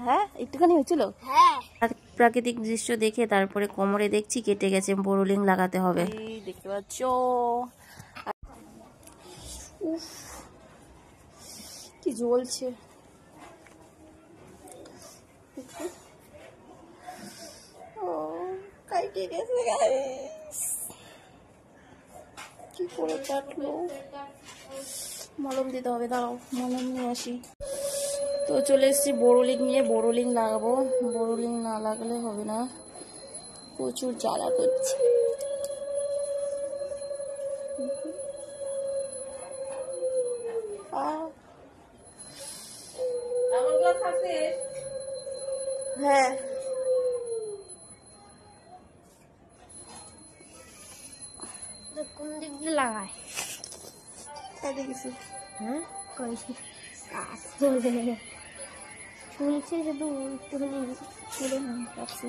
হ্যাঁ একটুখানি হয়েছিল। প্রাকৃতিক দৃশ্য দেখে তারপরে কোমরে দেখছি কেটে গেছে, বোরোলিং লাগাতে হবে। দেখতে পাচ্ছ কি জ্বলছে, কাটে গেছে কি করে কাটলো, মলম দিতে হবে, দাঁড়াও মলম নিয়ে আসি। তো চলে এসেছি বোরোলিং নিয়ে, বোরোলিং লাগাবো, বোরোলিং না লাগালে হবে না, প্রচুর জ্বালা করছে। হ্যাঁ কোন দিক দিয়ে লাগায়? গেছি। হ্যাঁ শুনছি শুধু একটুখানি চলে না পাচ্ছি,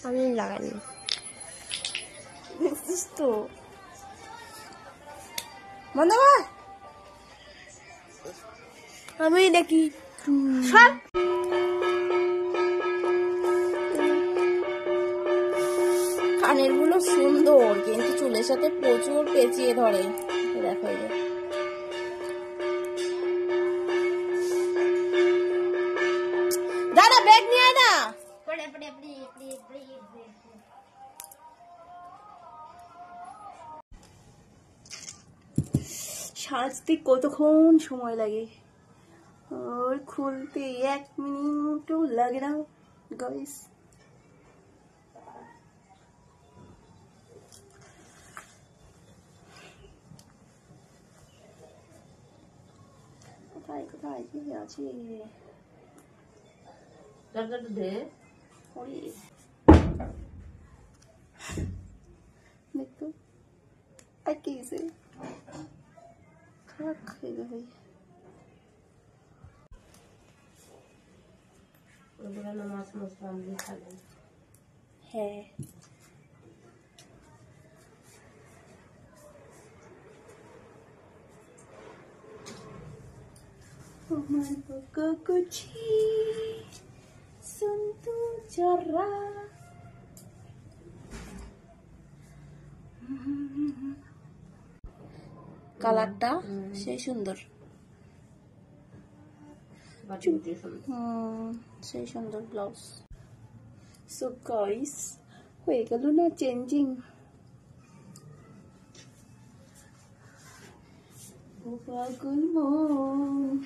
আমি লাগাইনি। দেখছিস তো বন্ধ কর, আমি দেখি সব কানের গুলো সুন্দর কিন্তু চুলের সাথে প্রচুর পেঁচিয়ে ধরে। দেখো দাদা ব্যাগ নিয়ে আয় না। সাজতে কতক্ষণ সময় লাগে, আর খুলতে 1 মিনিটও লাগে না গাইস। কোথায় কোথায় কি আছে দেখতো আর কি গেছে খারাপ খেয়ে যাবে। হ্যাঁ কালারটা সেই সুন্দর, সেই সুন্দর ব্লাউজ। সো গাইস হয়ে গেল না চেঞ্জিং, পাগল মন